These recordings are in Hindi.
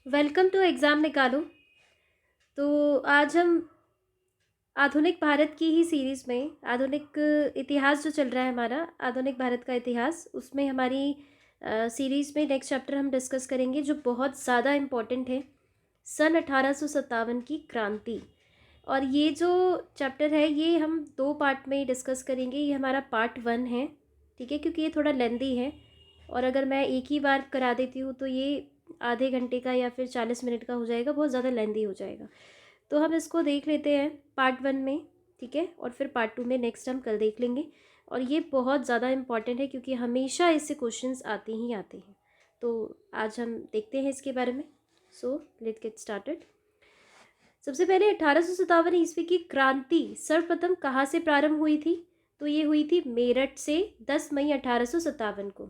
वेलकम टू एग्ज़ाम निकालो। तो आज हम आधुनिक भारत की ही सीरीज़ में आधुनिक इतिहास जो चल रहा है हमारा आधुनिक भारत का इतिहास, उसमें हमारी सीरीज़ में नेक्स्ट चैप्टर हम डिस्कस करेंगे जो बहुत ज़्यादा इम्पोर्टेंट है, सन 1857 की क्रांति। और ये जो चैप्टर है ये हम 2 पार्ट में डिस्कस करेंगे। ये हमारा पार्ट 1 है, ठीक है, क्योंकि ये थोड़ा लेंदी है और अगर मैं एक ही बार करा देती हूँ तो ये आधे घंटे का या फिर 40 मिनट का हो जाएगा, बहुत ज़्यादा लेंदी हो जाएगा। तो हम इसको देख लेते हैं पार्ट 1 में, ठीक है, और फिर पार्ट 2 में नेक्स्ट हम कल देख लेंगे। और ये बहुत ज़्यादा इम्पॉर्टेंट है क्योंकि हमेशा इससे क्वेश्चंस आते ही आते हैं। तो आज हम देखते हैं इसके बारे में। So let's get started. सबसे पहले 1857 ईस्वी की क्रांति सर्वप्रथम कहाँ से प्रारंभ हुई थी? तो ये हुई थी मेरठ से 10 मई 1857 को,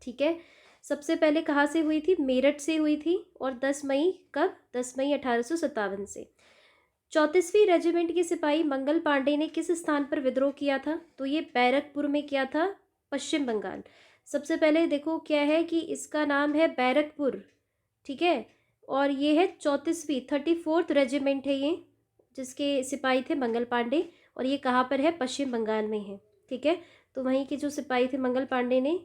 ठीक है। सबसे पहले कहाँ से हुई थी? मेरठ से हुई थी। और 10 मई कब? 10 मई 1857 से। 34वीं रेजिमेंट के सिपाही मंगल पांडे ने किस स्थान पर विद्रोह किया था? तो ये बैरकपुर में किया था, पश्चिम बंगाल। सबसे पहले देखो क्या है कि इसका नाम है बैरकपुर, ठीक है। और ये है 34th रेजिमेंट है ये, जिसके सिपाही थे मंगल पांडे। और ये कहाँ पर है? पश्चिम बंगाल में है, ठीक है। तो वहीं के जो सिपाही थे मंगल पांडे ने,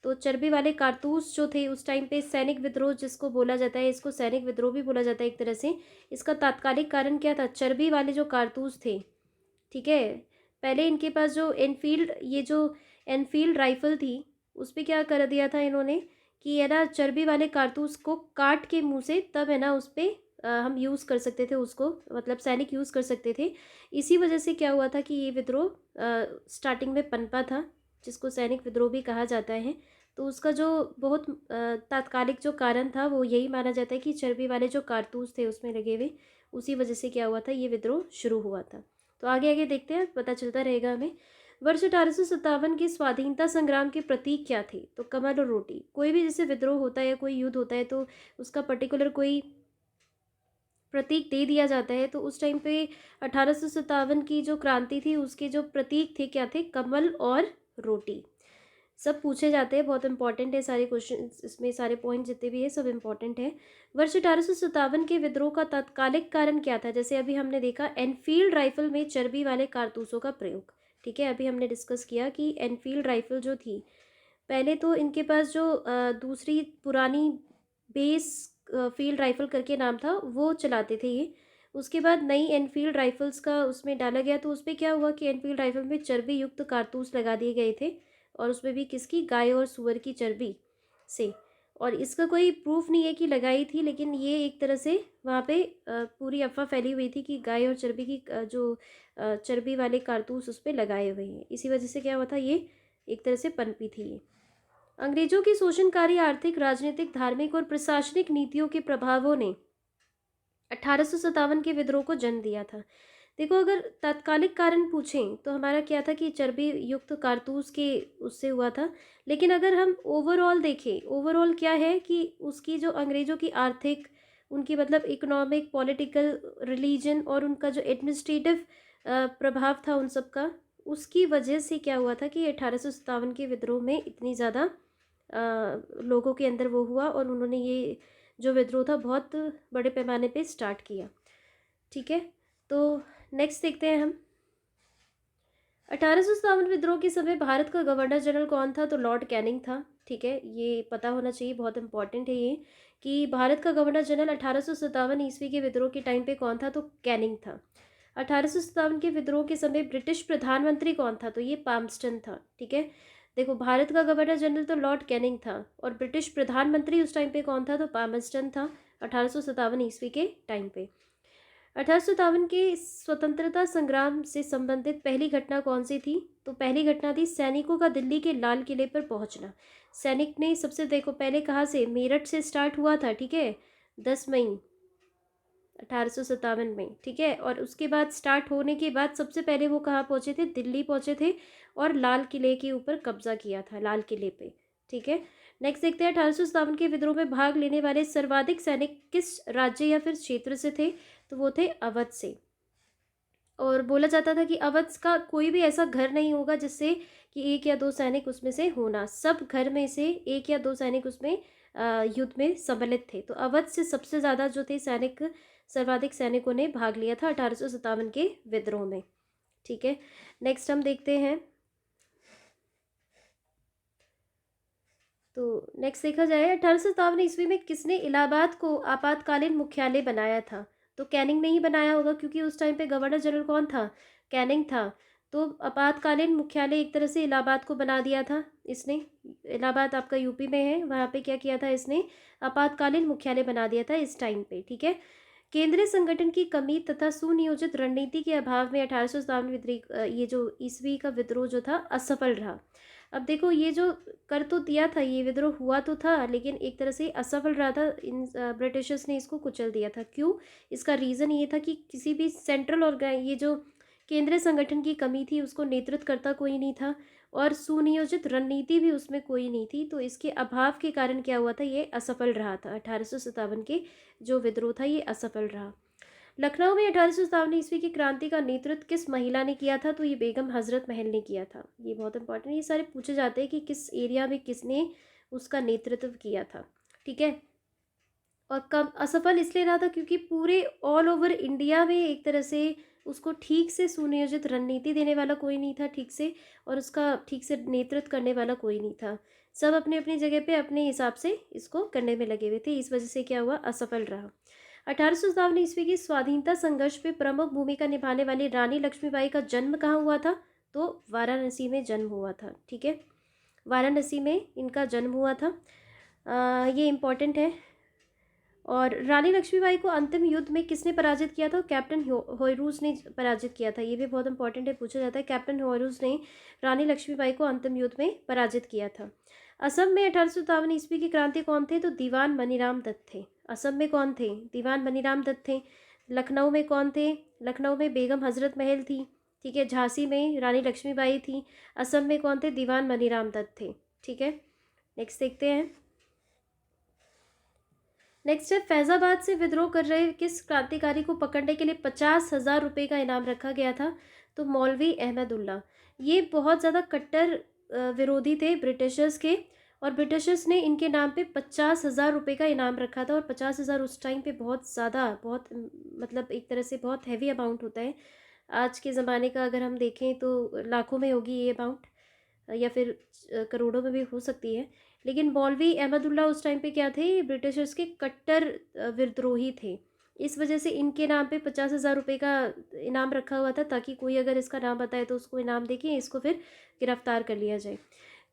तो चर्बी वाले कारतूस जो थे उस टाइम पे, सैनिक विद्रोह जिसको बोला जाता है, इसको सैनिक विद्रोह भी बोला जाता है एक तरह से। इसका तात्कालिक कारण क्या था? चर्बी वाले जो कारतूस थे, ठीक है। पहले इनके पास जो एनफील्ड, ये जो एनफील्ड राइफल थी, उस पर क्या कर दिया था इन्होंने कि है ना, चर्बी वाले कारतूस को काट के मुंह से, तब है ना उस पर हम यूज़ कर सकते थे उसको, मतलब सैनिक यूज़ कर सकते थे। इसी वजह से क्या हुआ था कि ये विद्रोह स्टार्टिंग में पनपा था, जिसको सैनिक विद्रोह भी कहा जाता है। तो उसका जो बहुत तात्कालिक जो कारण था वो यही माना जाता है कि चर्बी वाले जो कारतूस थे उसमें लगे हुए, उसी वजह से क्या हुआ था, ये विद्रोह शुरू हुआ था। तो आगे आगे देखते हैं, पता चलता रहेगा हमें। वर्ष 1857 के स्वाधीनता संग्राम के प्रतीक क्या थे? तो कमल और रोटी। कोई भी जैसे विद्रोह होता है या कोई युद्ध होता है तो उसका पर्टिकुलर कोई प्रतीक दे दिया जाता है। तो उस टाइम पे 1857 की जो क्रांति थी उसके जो प्रतीक थे क्या थे? कमल और रोटी। सब पूछे जाते हैं, बहुत इंपॉर्टेंट है सारे क्वेश्चन, इसमें सारे पॉइंट जितने भी है सब इंपॉर्टेंट है। वर्ष 1857 के विद्रोह का तात्कालिक कारण क्या था? जैसे अभी हमने देखा एनफील्ड राइफल में चर्बी वाले कारतूसों का प्रयोग, ठीक है। अभी हमने डिस्कस किया कि एनफील्ड राइफल जो थी, पहले तो इनके पास जो दूसरी पुरानी बेस फील्ड राइफल करके नाम था वो चलाते थे ये। उसके बाद नई एनफील्ड राइफल्स का उसमें डाला गया, तो उसमें क्या हुआ कि एनफील्ड राइफल में चर्बी युक्त कारतूस लगा दिए गए थे, और उसमें भी किसकी? गाय और सुअर की चर्बी से। और इसका कोई प्रूफ नहीं है कि लगाई थी, लेकिन ये एक तरह से वहाँ पे पूरी अफवाह फैली हुई थी कि गाय और चर्बी की जो चर्बी वाले कारतूस उस पर लगाए हुए हैं। इसी वजह से क्या हुआ था, ये एक तरह से पनपी थी ये। अंग्रेजों की शोषणकारी आर्थिक, राजनीतिक, धार्मिक और प्रशासनिक नीतियों के प्रभावों ने 1857 के विद्रोह को जन्म दिया था। देखो, अगर तात्कालिक कारण पूछें तो हमारा क्या था कि चर्बी युक्त कारतूस के उससे हुआ था। लेकिन अगर हम ओवरऑल देखें, ओवरऑल क्या है कि उसकी जो अंग्रेज़ों की आर्थिक, उनकी मतलब इकोनॉमिक, पॉलिटिकल, रिलीजन और उनका जो एडमिनिस्ट्रेटिव प्रभाव था उन सब का, उसकी वजह से क्या हुआ था कि 1857 के विद्रोह में इतनी ज़्यादा लोगों के अंदर वो हुआ और उन्होंने ये जो विद्रोह था बहुत बड़े पैमाने पे स्टार्ट किया, ठीक है। तो नेक्स्ट देखते हैं हम। 1857 विद्रोह के समय भारत का गवर्नर जनरल कौन था? तो लॉर्ड कैनिंग था, ठीक है। ये पता होना चाहिए, बहुत इंपॉर्टेंट है ये कि भारत का गवर्नर जनरल 1857 ईस्वी के विद्रोह के टाइम पे कौन था? तो कैनिंग था। 1857 के विद्रोह के समय ब्रिटिश प्रधानमंत्री कौन था? तो ये पामस्टन था, ठीक है। देखो, भारत का गवर्नर जनरल तो लॉर्ड कैनिंग था और ब्रिटिश प्रधानमंत्री उस टाइम पे कौन था? तो पामस्टन था 1857 ईस्वी के टाइम पे। 1857 के स्वतंत्रता संग्राम से संबंधित पहली घटना कौन सी थी? तो पहली घटना थी सैनिकों का दिल्ली के लाल किले पर पहुंचना। सैनिक ने सबसे, देखो पहले कहाँ से, मेरठ से स्टार्ट हुआ था, ठीक है, 10 मई 1857 में, ठीक है। और उसके बाद स्टार्ट होने के बाद सबसे पहले वो कहाँ पहुँचे थे? दिल्ली पहुँचे थे और लाल किले के ऊपर कब्जा किया था, लाल किले पे, ठीक है। नेक्स्ट देखते हैं, 1857 के विद्रोह में भाग लेने वाले सर्वाधिक सैनिक किस राज्य या फिर क्षेत्र से थे? तो वो थे अवध से। और बोला जाता था कि अवध का कोई भी ऐसा घर नहीं होगा जिससे कि 1 या 2 सैनिक उसमें से होना, सब घर में से 1 या 2 सैनिक उसमें युद्ध में सम्मिलित थे। तो अवध से सबसे ज़्यादा जो थे सैनिक, सर्वाधिक सैनिकों ने भाग लिया था 1857 के विद्रोह में। ठीक है, नेक्स्ट हम देखते हैं। तो नेक्स्ट देखा जाए 1857 ईस्वी में किसने इलाहाबाद को आपातकालीन मुख्यालय बनाया था? तो कैनिंग ने ही बनाया होगा, क्योंकि उस टाइम पे गवर्नर जनरल कौन था? कैनिंग था। तो आपातकालीन मुख्यालय एक तरह से इलाहाबाद को बना दिया था इसने। इलाहाबाद आपका यूपी में है, वहाँ पे क्या किया था इसने? आपातकालीन मुख्यालय बना दिया था इस टाइम पे। ठीक है, केंद्रीय संगठन की कमी तथा सुनियोजित रणनीति के अभाव में 1857 ये जो ईस्वी का विद्रोह जो था असफल रहा। अब देखो, ये जो कर तो दिया था, ये विद्रोह हुआ तो था, लेकिन एक तरह से असफल रहा था। इन ब्रिटिशर्स ने इसको कुचल दिया था। क्यों? इसका रीज़न ये था कि किसी भी सेंट्रल ये जो केंद्रीय संगठन की कमी थी, उसको नेतृत्व करता कोई नहीं था, और सुनियोजित रणनीति भी उसमें कोई नहीं थी। तो इसके अभाव के कारण क्या हुआ था? ये असफल रहा था। 1857 के जो विद्रोह था ये असफल रहा। लखनऊ में 1857 ईस्वी की क्रांति का नेतृत्व किस महिला ने किया था? तो ये बेगम हजरत महल ने किया था। ये बहुत इंपॉर्टेंट, ये सारे पूछे जाते हैं कि किस एरिया में किसने उसका नेतृत्व किया था। ठीक है, और कब असफल इसलिए रहा था? क्योंकि पूरे ऑल ओवर इंडिया में एक तरह से उसको ठीक से सुनियोजित रणनीति देने वाला कोई नहीं था ठीक से, और उसका ठीक से नेतृत्व करने वाला कोई नहीं था। सब अपने अपनी जगह पे अपने हिसाब से इसको करने में लगे हुए थे। इस वजह से क्या हुआ? असफल रहा। 1857 ईस्वी की स्वाधीनता संघर्ष में प्रमुख भूमिका निभाने वाली रानी लक्ष्मीबाई का जन्म कहाँ हुआ था? तो वाराणसी में जन्म हुआ था। ठीक है, वाराणसी में इनका जन्म हुआ था। ये इम्पॉर्टेंट है। और रानी लक्ष्मीबाई को अंतिम युद्ध में किसने पराजित किया था? कैप्टन होयरूज ने पराजित किया था। ये भी बहुत इंपॉर्टेंट है, पूछा जाता है। कैप्टन होयरूज ने रानी लक्ष्मीबाई को अंतिम युद्ध में पराजित किया था। असम में 1857 ईस्वी की क्रांति कौन थे? तो दीवान मनीराम दत्त थे। असम में कौन थे? दीवान मनीराम दत्त थे। लखनऊ में कौन थे? लखनऊ में बेगम हजरत महल थी। ठीक है, झांसी में रानी लक्ष्मीबाई थी। असम में कौन थे? दीवान मनीराम दत्त थे। ठीक है, नेक्स्ट देखते हैं। नेक्स्ट है, फैजाबाद से विद्रोह कर रहे किस क्रांतिकारी को पकड़ने के लिए 50,000 रुपये का इनाम रखा गया था? तो मौलवी अहमदुल्ला। ये बहुत ज़्यादा कट्टर विरोधी थे ब्रिटिशर्स के, और ब्रिटिशर्स ने इनके नाम पे 50,000 रुपये का इनाम रखा था। और 50,000 उस टाइम पे बहुत ज़्यादा, बहुत मतलब एक तरह से बहुत हैवी अमाउंट होता है। आज के ज़माने का अगर हम देखें तो लाखों में होगी ये अमाउंट, या फिर करोड़ों में भी हो सकती है। लेकिन मौलवी अहमदुल्ला उस टाइम पे क्या थे? ब्रिटिशर्स के कट्टर विद्रोही थे। इस वजह से इनके नाम पे 50,000 रुपये का इनाम रखा हुआ था, ताकि कोई अगर इसका नाम बताए तो उसको इनाम देके इसको फिर गिरफ्तार कर लिया जाए।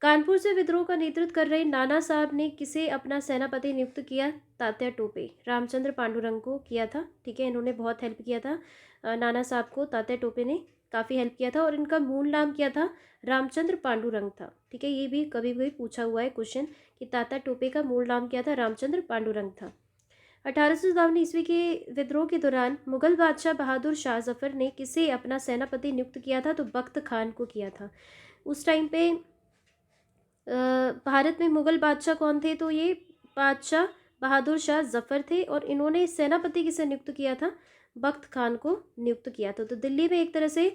कानपुर से विद्रोह का नेतृत्व कर रहे नाना साहब ने किसे अपना सेनापति नियुक्त किया? तात्या टोपे। रामचंद्र पांडुरंग को किया था। ठीक है, इन्होंने बहुत हेल्प किया था नाना साहब को। तात्या टोपे ने काफ़ी हेल्प किया था, और इनका मूल नाम क्या था? रामचंद्र पांडुरंग था। ठीक है, ये भी कभी कभी पूछा हुआ है क्वेश्चन कि तात्या टोपे का मूल नाम क्या था? रामचंद्र पांडुरंग था। 1857 ईस्वी के विद्रोह के दौरान मुगल बादशाह बहादुर शाह जफर ने किसे अपना सेनापति नियुक्त किया था? तो बख्त खान को किया था। उस टाइम पे भारत में मुगल बादशाह कौन थे? तो ये बादशाह बहादुर शाह जफर थे, और इन्होंने सेनापति किसे नियुक्त किया था? बख्त खान को नियुक्त किया था। तो दिल्ली में एक तरह से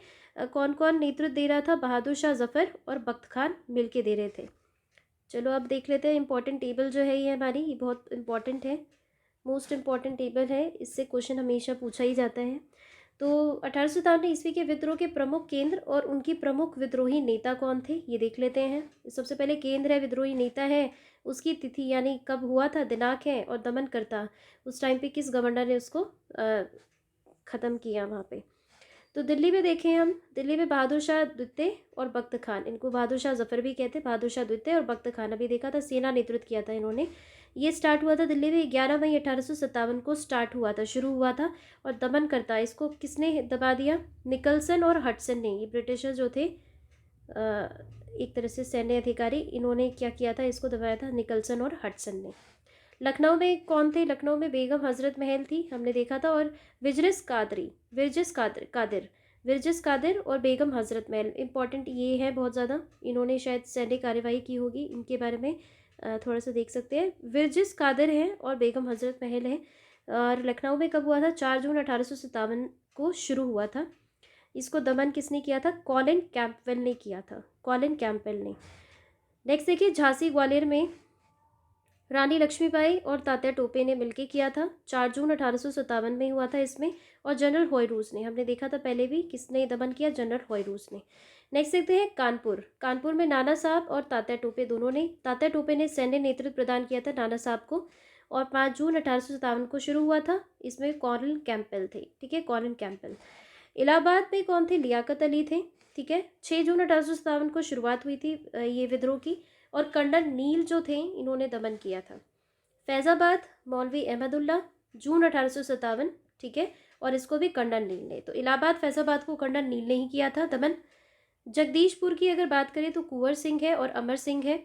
कौन कौन नेतृत्व दे रहा था? बहादुर शाह जफर और बख्त खान मिलके दे रहे थे। चलो अब देख लेते हैं इंपॉर्टेंट टेबल जो है ये हमारी, ये बहुत इंपॉर्टेंट है, मोस्ट इंपॉर्टेंट टेबल है। इससे क्वेश्चन हमेशा पूछा ही जाता है। तो 1857 ईस्वी के विद्रोह के प्रमुख केंद्र और उनकी प्रमुख विद्रोही नेता कौन थे? ये देख लेते हैं। सबसे पहले केंद्र है, विद्रोही नेता है, उसकी तिथि यानी कब हुआ था, दिनांक है, और दमनकर्ता उस टाइम पे किस गवर्नर ने उसको ख़त्म किया वहाँ पे। तो दिल्ली में देखें हम, दिल्ली में बहादुर शाह द्वितीय और बख्त खान, इनको बहादुर शाह जफर भी कहते हैं, बहादुर शाह द्वितीय और बख्त खान अभी देखा था, सेना नेतृत्व किया था इन्होंने। ये स्टार्ट हुआ था दिल्ली में 11 मई 1857 को स्टार्ट हुआ था, शुरू हुआ था। और दमन करता इसको किसने दबा दिया? निकलसन और हडसन ने। ये ब्रिटिशर जो थे एक तरह से सैन्य अधिकारी, इन्होंने क्या किया था? इसको दबाया था निकलसन और हडसन ने। लखनऊ में कौन थे? लखनऊ में बेगम हजरत महल थी, हमने देखा था। और विरजिस कादिर और बेगम हजरत महल इंपॉर्टेंट ये है बहुत ज़्यादा, इन्होंने शायद सैन्य कार्यवाही की होगी, इनके बारे में थोड़ा सा देख सकते हैं। विरजिस कादिर हैं और बेगम हजरत महल है। और लखनऊ में कब हुआ था? 4 जून 1857 को शुरू हुआ था। इसको दमन किसने किया था? कॉलिन कैंपबेल ने किया था, कॉलिन कैंपबेल ने। नेक्स्ट देखिए, झांसी ग्वालियर में रानी लक्ष्मीबाई और तात्या टोपे ने मिलकर किया था, 4 जून 1857 में हुआ था इसमें। और जनरल हॉयरूज ने, हमने देखा था पहले भी, किसने दमन किया? जनरल हॉयरूज ने। नेक्स्ट देखते हैं कानपुर। कानपुर में नाना साहब और तात्या टोपे दोनों ने, तात्या टोपे ने सैन्य नेतृत्व प्रदान किया था नाना साहब को, और 5 जून 1857 को शुरू हुआ था। इसमें कॉलिन कैंपबेल थे, ठीक है, कॉलिन कैंपबेल। इलाहाबाद में कौन थे? लियाकत अली थे, ठीक है। 6 जून 1857 को शुरुआत हुई थी ये विद्रोह की, और कर्नल नील जो थे इन्होंने दमन किया था। फैज़ाबाद मौलवी अहमदुल्ला, जून 1857, ठीक है, और इसको भी कर्नल नील ने। तो इलाहाबाद फैज़ाबाद को कर्नल नील ने ही किया था दमन। जगदीशपुर की अगर बात करें तो कुंवर सिंह है और अमर सिंह है।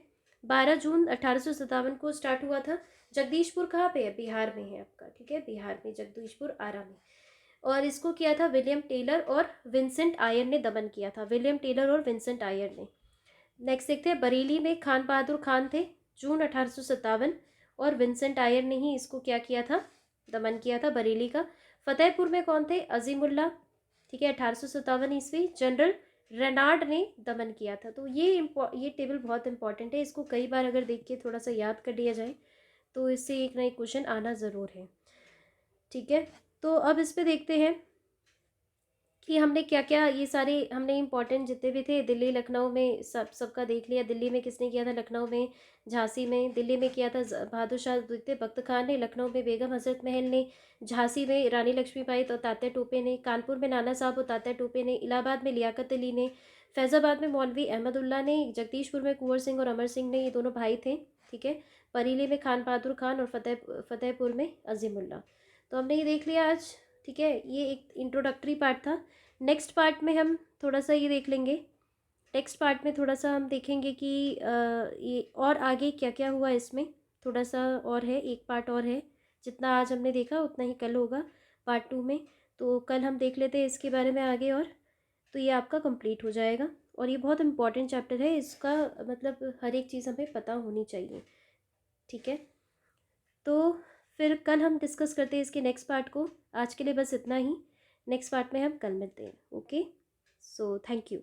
12 जून 1857 को स्टार्ट हुआ था। जगदीशपुर कहाँ पे है? बिहार में है आपका, ठीक है, बिहार में जगदीशपुर, आरा में। और इसको किया था विलियम टेलर और विंसेंट आयर ने दमन किया था, विलियम टेलर और विंसेंट आयर ने। नेक्स्ट देखते हैं, बरेली में खान बहादुर खान थे, जून 1857, और विंसेंट आयर ने ही इसको क्या किया था? दमन किया था, बरेली का। फतेहपुर में कौन थे? अजीमुल्ला, ठीक है, 1857 ईस्वी। जनरल रेनार्ड ने दमन किया था। तो ये टेबल बहुत इंपॉर्टेंट है, इसको कई बार अगर देख के थोड़ा सा याद कर लिया जाए तो इससे एक ना एक क्वेश्चन आना ज़रूर है, ठीक है। तो अब इस पे देखते हैं कि हमने क्या क्या, ये सारे हमने इंपॉर्टेंट जितने भी थे, दिल्ली लखनऊ में सबका देख लिया। दिल्ली में किसने किया था? लखनऊ में झांसी में। दिल्ली में किया था बहादुर शाह द्वितीय बख्त खान ने, लखनऊ में बेगम हजरत महल ने, झांसी में रानी लक्ष्मीबाई तो तात्या टोपे ने, कानपुर में नाना साहब और तात्या टोपे ने, इलाहाबाद में लियाकत अली ने, फैज़ाबाद में मौलवी अहमदुल्ला ने, जगदीशपुर में कुंवर सिंह और अमर सिंह ने, ये दोनों भाई थे, ठीक है। बरेली में खान बहादुर खान और फतेहपुर में अजीमुल्ला। तो हमने ये देख लिया आज, ठीक है। ये एक इंट्रोडक्टरी पार्ट था। नेक्स्ट पार्ट में हम थोड़ा सा ये देख लेंगे, नेक्स्ट पार्ट में थोड़ा सा हम देखेंगे कि ये और आगे क्या क्या हुआ इसमें, थोड़ा सा और है, एक पार्ट और है। जितना आज हमने देखा उतना ही कल होगा पार्ट 2 में। तो कल हम देख लेते हैं इसके बारे में आगे, और तो ये आपका कंप्लीट हो जाएगा। और ये बहुत इंपॉर्टेंट चैप्टर है, इसका मतलब हर एक चीज़ हमें पता होनी चाहिए, ठीक है। तो फिर कल हम डिस्कस करते हैं इसके नेक्स्ट पार्ट को। आज के लिए बस इतना ही, नेक्स्ट पार्ट में हम कल मिलते हैं। Okay, so thank you.